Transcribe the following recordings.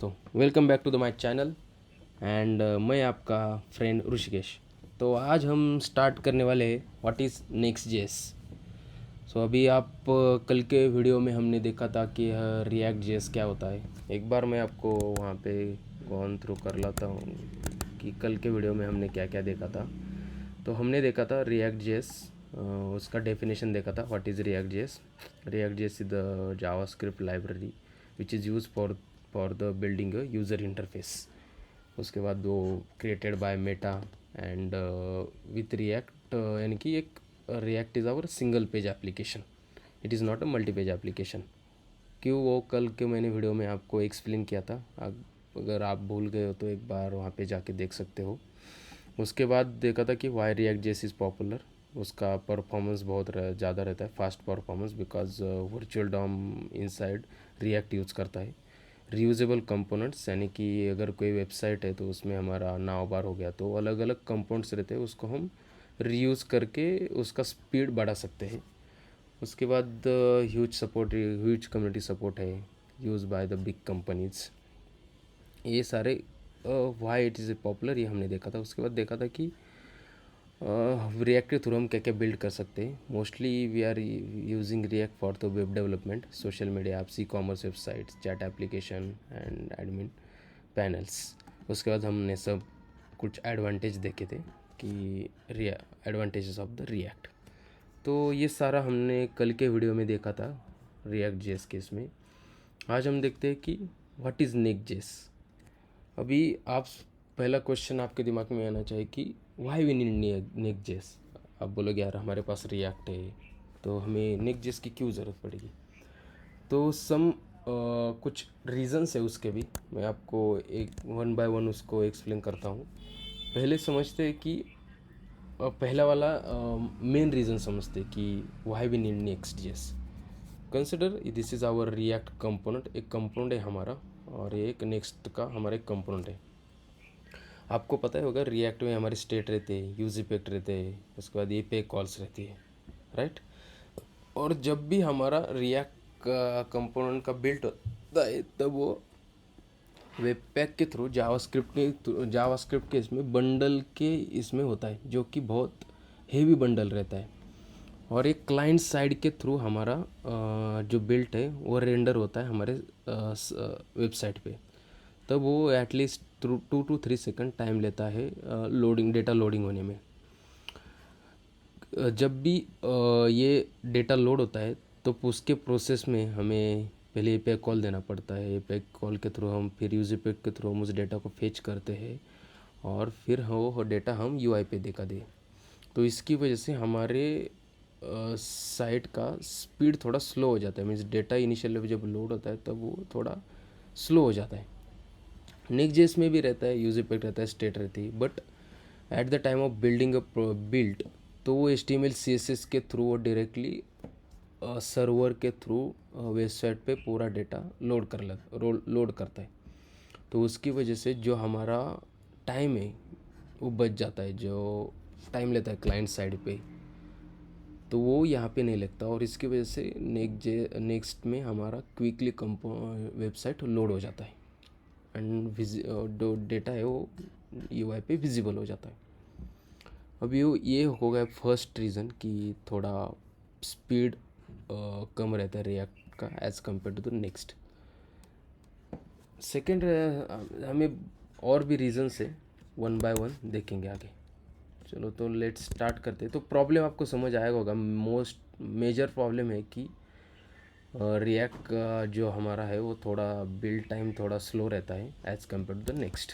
तो welcome back to the my channel and मैं आपका फ्रेंड ऋषिकेश। तो आज हम स्टार्ट करने वाले हैं व्हाट इज़ नेक्स्ट जेएस। सो अभी आप कल के वीडियो में हमने देखा था कि रिएक्ट जेएस क्या होता है। एक बार मैं आपको वहाँ पे गॉन थ्रू कर लाता हूँ कि कल के वीडियो में हमने क्या क्या देखा था। तो हमने देखा था रिएक्ट जेएस, उसका डेफिनेशन देखा था what is React JS. React JS is the JavaScript library which is use for the building a user interface. उसके बाद वो created by Meta and with React, यानी कि एक React is our single page application, it is not a multi page application. क्यों वो कल के मैंने वीडियो में आपको एक्सप्लेन किया था। अगर आप भूल गए हो तो एक बार वहाँ पे जाके देख सकते हो। उसके बाद देखा था कि why React JS is popular. उसका परफॉर्मेंस बहुत ज़्यादा रहता है, fast performance, because virtual DOM inside React use करता है। रीयूजेबल कंपोनेंट्स, यानी कि अगर कोई वेबसाइट है तो उसमें हमारा नाव बार हो गया तो अलग अलग कंपोनेंट्स रहते हैं, उसको हम रीयूज़ करके उसका स्पीड बढ़ा सकते हैं। उसके बाद ह्यूज कम्युनिटी सपोर्ट है, use by the big companies. ये सारे वाई इट इज़ पॉपुलर ये हमने देखा था। उसके बाद देखा था कि रिएक्ट के थ्रू हम क्या क्या बिल्ड कर सकते हैं। Mostly we are using React for the web development, social media apps, e commerce websites, chat application and admin panels. उसके बाद हमने सब कुछ एडवांटेज देखे थे कि एडवांटेजेस ऑफ द रिएक्ट। तो ये सारा हमने कल के वीडियो में देखा था रिएक्ट जेएस के इसमें। आज हम देखते हैं कि व्हाट इज़ नेक्स्ट जेएस। अभी आप पहला क्वेश्चन आपके दिमाग में आना चाहिए कि वाई वी नीड नेक्स्ट जेस। आप बोलोगे यार हमारे पास रिएक्ट है तो हमें नेक्स्ट जेस की क्यों ज़रूरत पड़ेगी। तो कुछ रीज़न्स है उसके भी, मैं आपको एक वन बाय वन उसको एक्सप्लेन करता हूँ। पहले समझते हैं कि पहला वाला मेन रीज़न समझते हैं कि why we need Next JS. Consider this is our React component, एक कंपोनेंट है हमारा और एक नेक्स्ट का हमारा एक कंपोनेंट है। आपको पता ही होगा रिएक्ट में हमारे स्टेट रहते हैं, यूज इफेक्ट रहते हैं, उसके बाद एपीआई कॉल्स रहती है, राइट। और जब भी हमारा रिएक्ट का कंपोनेंट का बिल्ट होता है तब वो वेब पैक के थ्रू जावास्क्रिप्ट के इसमें बंडल के इसमें होता है, जो कि बहुत हेवी बंडल रहता है। और एक क्लाइंट साइड के थ्रू हमारा जो बिल्ट है वो रेंडर होता है हमारे वेबसाइट पे। तब वो एटलीस्ट 2 to 3 सेकंड टाइम लेता है डेटा लोडिंग होने में। जब भी ये डेटा लोड होता है तो उसके प्रोसेस में हमें पहले एपीआई कॉल देना पड़ता है। एपीआई कॉल के थ्रू हम फिर यूज एपीआई के थ्रू हम उस डेटा को फेच करते हैं और फिर वो डेटा हम यूआई पे दिखा दें। तो इसकी वजह से हमारे साइट का स्पीड थोड़ा स्लो हो जाता है। मीन्स डेटा इनिशियल जब लोड होता है तब वो थोड़ा स्लो हो जाता है। नेक्स्ट जेस में भी रहता है, यूज इफेक्ट रहता है, स्टेट रहती है, but at the time of building a build तो वो HTML CSS के थ्रू वो डायरेक्टली सर्वर के थ्रू वेबसाइट पे पूरा डेटा लोड करता है। तो उसकी वजह से जो हमारा टाइम है वो बच जाता है, जो टाइम लेता है क्लाइंट साइड पे, तो वो यहाँ पे नहीं लगता। और इसकी वजह से नेक्स्ट में हमारा क्विकली वेबसाइट लोड हो जाता है एंड जो डेटा है वो यूआई पे विजिबल हो जाता है। अब ये हो गया फर्स्ट रीज़न कि थोड़ा स्पीड कम रहता है रिएक्ट का as compare to the Next. Second, हमें और भी रीज़न्स है, वन बाय वन देखेंगे आगे। चलो तो लेट्स स्टार्ट करते हैं। तो प्रॉब्लम आपको समझ आएगा होगा, मोस्ट मेजर प्रॉब्लम है कि रिएक्ट का जो हमारा है वो थोड़ा बिल्ड टाइम थोड़ा स्लो रहता है as compare to the Next.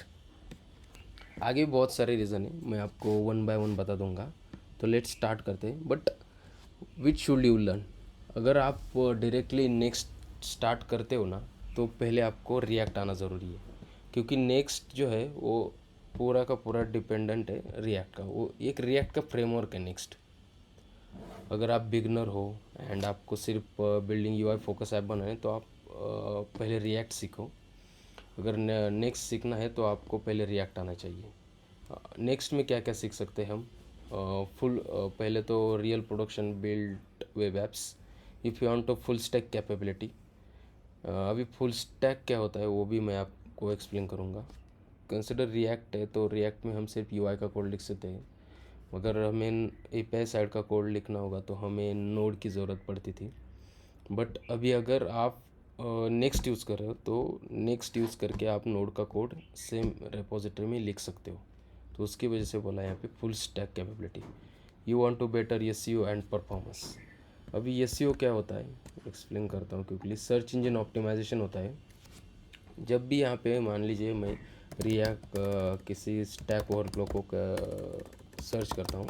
आगे बहुत सारे रीज़न है, मैं आपको वन बाय वन बता दूंगा। तो लेट्स स्टार्ट करते हैं। But which should you learn. अगर आप डायरेक्टली नेक्स्ट स्टार्ट करते हो ना तो पहले आपको रिएक्ट आना ज़रूरी है, क्योंकि नेक्स्ट जो है वो पूरा का पूरा डिपेंडेंट है रिएक्ट का। वो एक रिएक्ट का फ्रेमवर्क है नेक्स्ट। अगर आप बिगनर हो एंड आपको सिर्फ बिल्डिंग यूआई फोकस ऐप बनाना है तो आप पहले रिएक्ट सीखो। अगर नेक्स्ट सीखना है तो आपको पहले रिएक्ट आना चाहिए। नेक्स्ट में क्या क्या सीख सकते हैं हम। पहले तो real production build web apps if you want to full stack capability. अभी फुल स्टैक क्या होता है वो भी मैं आपको एक्सप्लेन करूँगा। कंसिडर रिएक्ट है, तो रिएक्ट में हम सिर्फ यूआई का कोड लिख सकते हैं। अगर हमें एपीआई साइड का कोड लिखना होगा तो हमें नोड की ज़रूरत पड़ती थी। बट अभी अगर आप नेक्स्ट यूज़ कर रहे हो तो नेक्स्ट यूज़ करके आप नोड का कोड सेम रेपोजिटरी में लिख सकते हो। तो उसकी वजह से बोला यहाँ पे full stack capability. You want to better SEO and performance. अभी एसईओ क्या होता है एक्सप्लेन करता हूँ क्विकली। सर्च इंजन ऑप्टिमाइजेशन होता है। जब भी यहाँ पे मान लीजिए मैं रिएक्ट किसी स्टैक ओवरफ्लो को सर्च करता हूँ,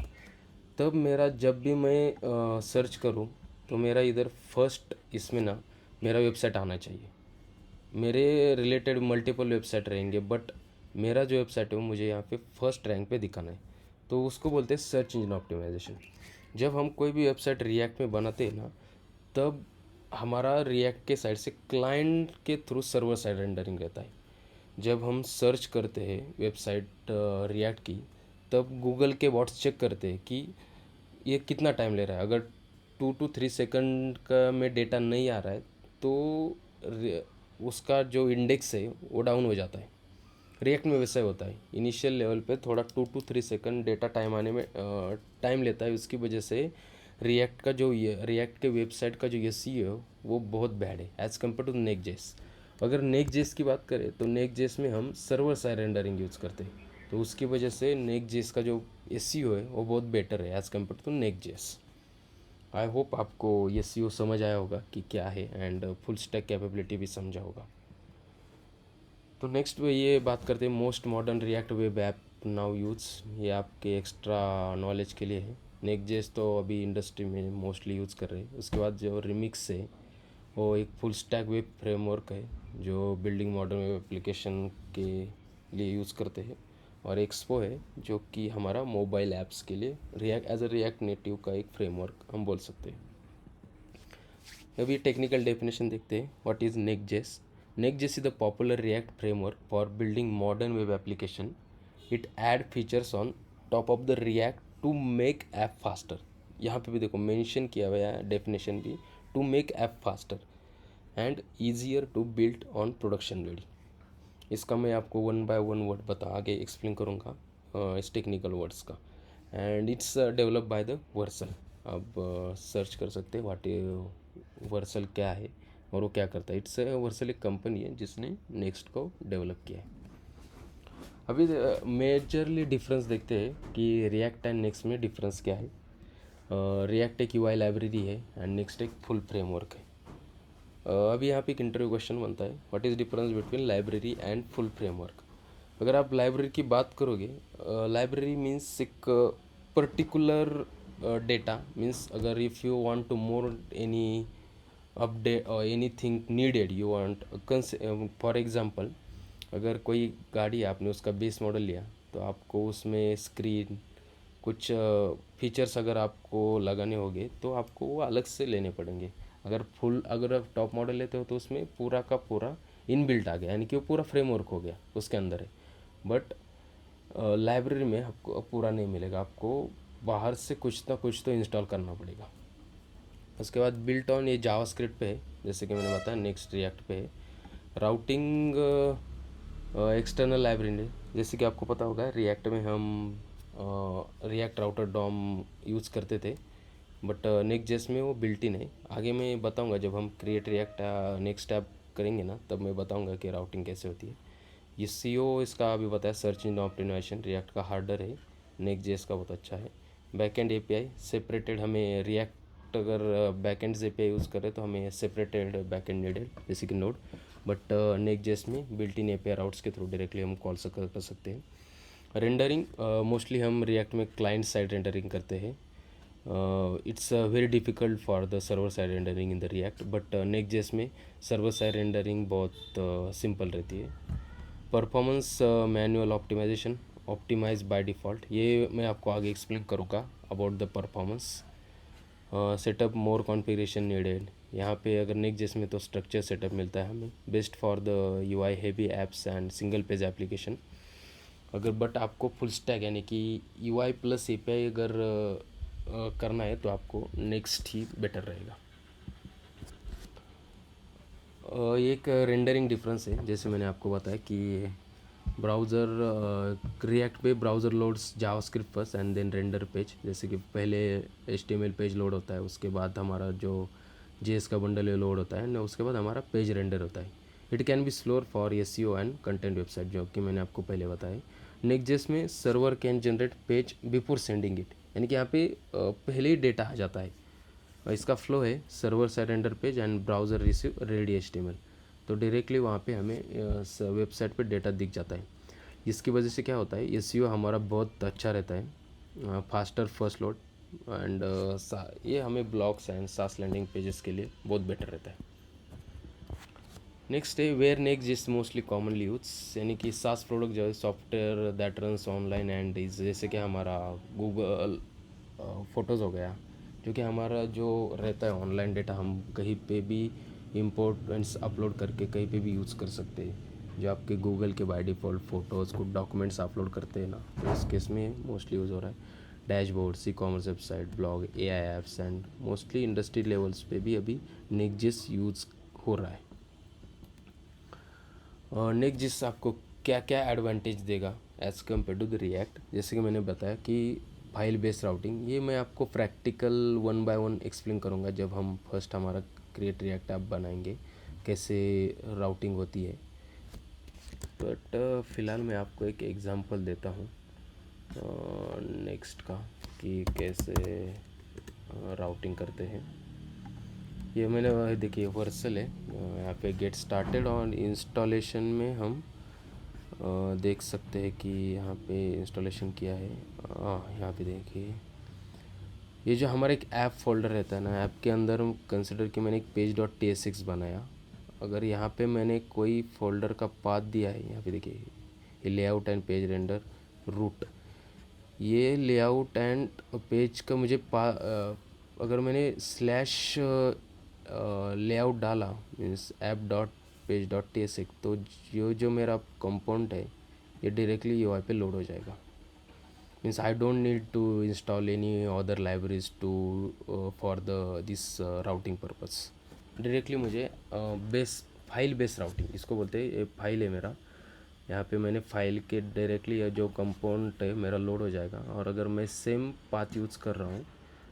तब मेरा जब भी मैं सर्च करूँ तो मेरा इधर फर्स्ट इसमें ना मेरा वेबसाइट आना चाहिए। मेरे रिलेटेड मल्टीपल वेबसाइट रहेंगे, बट मेरा जो वेबसाइट है वो मुझे यहाँ पे फर्स्ट रैंक पे दिखाना है। तो उसको बोलते हैं सर्च इंजन ऑप्टिमाइजेशन। जब हम कोई भी वेबसाइट रिएक्ट में बनाते हैं ना, तब हमारा रिएक्ट के साइड से क्लाइंट के थ्रू सर्वर साइड रेंडरिंग रहता है। जब हम सर्च करते हैं वेबसाइट रिएक्ट की, तब गूगल के बॉट्स चेक करते हैं कि ये कितना टाइम ले रहा है। अगर 2 to 3 सेकंड का में डेटा नहीं आ रहा है तो उसका जो इंडेक्स है वो डाउन हो जाता है। रिएक्ट में वैसा ही होता है। इनिशियल लेवल पे थोड़ा 2 to 3 सेकंड डेटा टाइम आने में टाइम लेता है। उसकी वजह से रिएक्ट का जो रिएक्ट के वेबसाइट का जो एसईओ है वो बहुत बैड है एज़ कम्पेयर टू नेक्स्ट.जेएस। अगर नेक्स्ट.जेएस की बात करें तो नेक्स्ट.जेएस में हम सर्वर साइड रेंडरिंग यूज़ करते हैं, तो उसकी वजह से नेक्स्ट.जेएस का जो एसईओ है वो बहुत बेटर है as compare to Next JS. I hope आपको एसईओ समझ आया होगा कि क्या है, एंड फुल स्टैक कैपेबिलिटी भी समझा होगा। तो नेक्स्ट पे ये बात करते हैं most modern react web app now use. ये आपके एक्स्ट्रा नॉलेज के लिए है। नेक्स्ट.जेएस तो अभी इंडस्ट्री में मोस्टली यूज़ कर रहे हैं। उसके बाद जो रिमिक्स है वो एक फुल स्टैक वेब फ्रेमवर्क है जो बिल्डिंग मॉडर्न वेब एप्लीकेशन के लिए यूज़ करते हैं। और एक्सपो है जो कि हमारा मोबाइल ऐप्स के लिए React as a React Native का एक फ्रेमवर्क हम बोल सकते हैं। अभी टेक्निकल डेफिनेशन देखते हैं। What is Next JS? Next.js is the popular React framework for building modern web application. It add features on top of the React to make app faster. यहाँ पे भी देखो मेंशन किया हुआ है डेफिनेशन भी, to make app faster and easier to build on production ready. इसका मैं आपको वन बाय वन वर्ड बता आगे एक्सप्लेन करूँगा इस टेक्निकल वर्ड्स का। And it's develop by the Vercel. आप सर्च कर सकते हैं वाट वर्सल क्या है और वो क्या करता है। इट्स वर्सल एक कंपनी है जिसने नेक्स्ट को डेवलप किया है। अभी मेजरली डिफरेंस देखते हैं कि रिएक्ट एंड नेक्स्ट में डिफरेंस क्या है। रिएक्ट एक यूआई लाइब्रेरी है एंड नेक्स्ट एक फुल फ्रेमवर्क है। अभी यहाँ पे एक इंटरव्यू क्वेश्चन बनता है, what is difference between library and full framework. अगर आप लाइब्रेरी की बात करोगे, लाइब्रेरी मीन्स एक पर्टिकुलर डेटा मीन्स अगर if you want to more any update or anything needed you want, for example अगर कोई गाड़ी आपने उसका बेस मॉडल लिया तो आपको उसमें स्क्रीन कुछ फीचर्स अगर आपको लगाने होंगे तो आपको वो अलग से लेने पड़ेंगे। अगर आप टॉप मॉडल लेते हो तो उसमें पूरा का पूरा इनबिल्ट आ गया, यानी कि वो पूरा फ्रेमवर्क हो गया उसके अंदर है। बट लाइब्रेरी में आपको पूरा नहीं मिलेगा, आपको बाहर से कुछ ना कुछ तो इंस्टॉल करना पड़ेगा। उसके बाद बिल्ट ऑन ये जावास्क्रिप्ट पे है, जैसे कि मैंने बताया नेक्स्ट रिएक्ट पे है। राउटिंग एक्सटर्नल लाइब्रेरी है, जैसे कि आपको पता होगा रिएक्ट में हम रिएक्ट राउटर डॉम यूज़ करते थे, बट नेक्स्ट.जेएस में वो बिल्ट इन है। आगे मैं बताऊंगा जब हम क्रिएट रिएक्ट नेक्स्ट ऐप करेंगे ना, तब मैं बताऊंगा कि राउटिंग कैसे होती है। ये सीओ इसका अभी बताया सर्च इंजन ऑप्टिमाइजेशन रिएक्ट का हार्डर है, नेक्स्ट.जेएस का बहुत अच्छा है। बैकएंड एपीआई सेपरेटेड, हमें रिएक्ट अगर बैकएंड एपीआई यूज़ करें तो हमें सेपरेटेड बैकएंड नीडेड जैसे कि नोड, बट नेक्स्ट.जेएस में बिल्ट इन एपीआई राउट्स के थ्रू डायरेक्टली हम कॉल कर सकते हैं। रेंडरिंग मोस्टली हम रिएक्ट में क्लाइंट साइड रेंडरिंग करते हैं। It's very difficult for the server side rendering in the React, but Next JS में सर्वर साइड रेंडरिंग बहुत सिंपल रहती है। Performance manual optimisation, optimise by default, ये मैं आपको आगे एक्सप्लेन करूँगा about the performance. Setup more configuration needed, यहाँ पे अगर नेक्स्ट.जेएस में तो स्ट्रक्चर सेटअप मिलता है हमें, best for the UI heavy apps and single page application. अगर बट आपको फुल स्टैक यानी कि यूआई प्लस एपीआई अगर करना है तो आपको नेक्स्ट ही बेटर रहेगा। ये एक रेंडरिंग डिफरेंस है। जैसे मैंने आपको बताया कि ब्राउज़र रिएक्ट पे browser loads JavaScript first and then render page. जैसे कि पहले HTML पेज लोड होता है, उसके बाद हमारा जो JS का बंडल है लोड होता है ना, उसके बाद हमारा पेज रेंडर होता है। It can be slower for SEO and content website, जो कि मैंने आपको पहले बताया। नेक्स्ट.js में server can generate page before sending it, यानी कि यहाँ पे पहले ही डेटा आ जाता है। इसका फ्लो है server side render page and browser receive ready HTML, तो डायरेक्टली वहाँ पे हमें वेबसाइट पे डेटा दिख जाता है। इसकी वजह से क्या होता है, SEO हमारा बहुत अच्छा रहता है, फास्टर फर्स्ट लोड एंड ये हमें blogs and SaaS landing pages के लिए बहुत बेटर रहता है। नेक्स्ट है where Next is mostly commonly use, यानी कि सास प्रोडक्ट जो है software that runs online and is, जैसे कि हमारा गूगल फोटोज़ हो गया, जो कि हमारा जो रहता है ऑनलाइन डेटा हम कहीं पे भी इंपोर्ट एंड अपलोड करके कहीं पे भी यूज़ कर सकते हैं। जो आपके गूगल के बाय डिफ़ॉल्ट फ़ोटोज़ कुछ डॉक्यूमेंट्स अपलोड करते हैं ना, तो इस केस में मोस्टली यूज़ हो रहा है। Dashboard, e-commerce website, blog, AI apps and mostly industry levels पे भी अभी नेक्स्ट.js यूज़ हो रहा है। और नेक्स्ट.js आपको क्या क्या एडवांटेज देगा as compare to the React, जैसे कि मैंने बताया कि फाइल बेस्ड राउटिंग, ये मैं आपको प्रैक्टिकल 1 बाय 1 एक्सप्लेन करूँगा जब हम फर्स्ट हमारा क्रिएट रिएक्ट ऐप बनाएंगे, कैसे राउटिंग होती है। बट फ़िलहाल मैं आपको एक एग्ज़ाम्पल देता हूँ नेक्स्ट का, कि कैसे राउटिंग करते हैं। ये मैंने देखिए वर्सल है, यहाँ पे गेट स्टार्टेड और इंस्टॉलेशन में हम देख सकते हैं कि यहाँ पे इंस्टॉलेशन किया है। यहाँ पे देखिए ये जो हमारा एक ऐप फोल्डर रहता है ना, ऐप के अंदर हम कंसिडर कि मैंने एक page.tsx बनाया। अगर यहाँ पे मैंने कोई फोल्डर का पाथ दिया है, यहाँ पे देखिए ये layout and page render route, ये लेआउट एंड पेज का मुझे अगर मैंने स्लैश लेआउट डाला मीन्स app.page.tsx, तो जो मेरा कंपोनेंट है ये डायरेक्टली UI पे लोड हो जाएगा। Means I don't need to install any other libraries to for this routing purpose. Directly मुझे बेस फाइल बेस राउटिंग इसको बोलते हैं। ये फाइल है मेरा, यहाँ पे मैंने फाइल के डायरेक्टली जो कंपोनेंट है मेरा लोड हो जाएगा, और अगर मैं सेम पाथ यूज़ कर रहा हूँ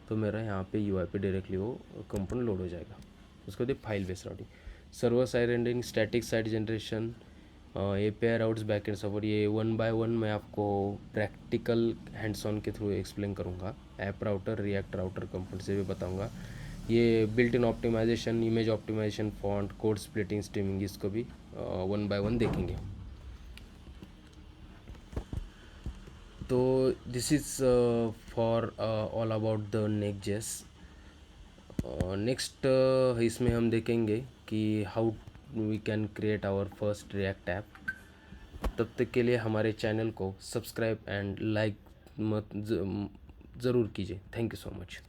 तो मेरा यहाँ पे UI पे डायरेक्टली वो कंपोनेंट लोड हो जाएगा। उसको दे file based routing. Server side rendering, static side generation, API routes, backend server, ये 1 बाय 1 मैं आपको प्रैक्टिकल हैंड्स ऑन के थ्रू एक्सप्लेन करूँगा। App router, React router component से भी बताऊँगा। ये built in optimisation, image optimisation, font, code splitting, streaming, इसको भी 1 बाय 1 देखेंगे। तो this is for all about the Next JS. Next इसमें हम देखेंगे कि how we can create our first React app. तब तक के लिए हमारे चैनल को सब्सक्राइब एंड लाइक ज़रूर कीजिए। Thank you so much.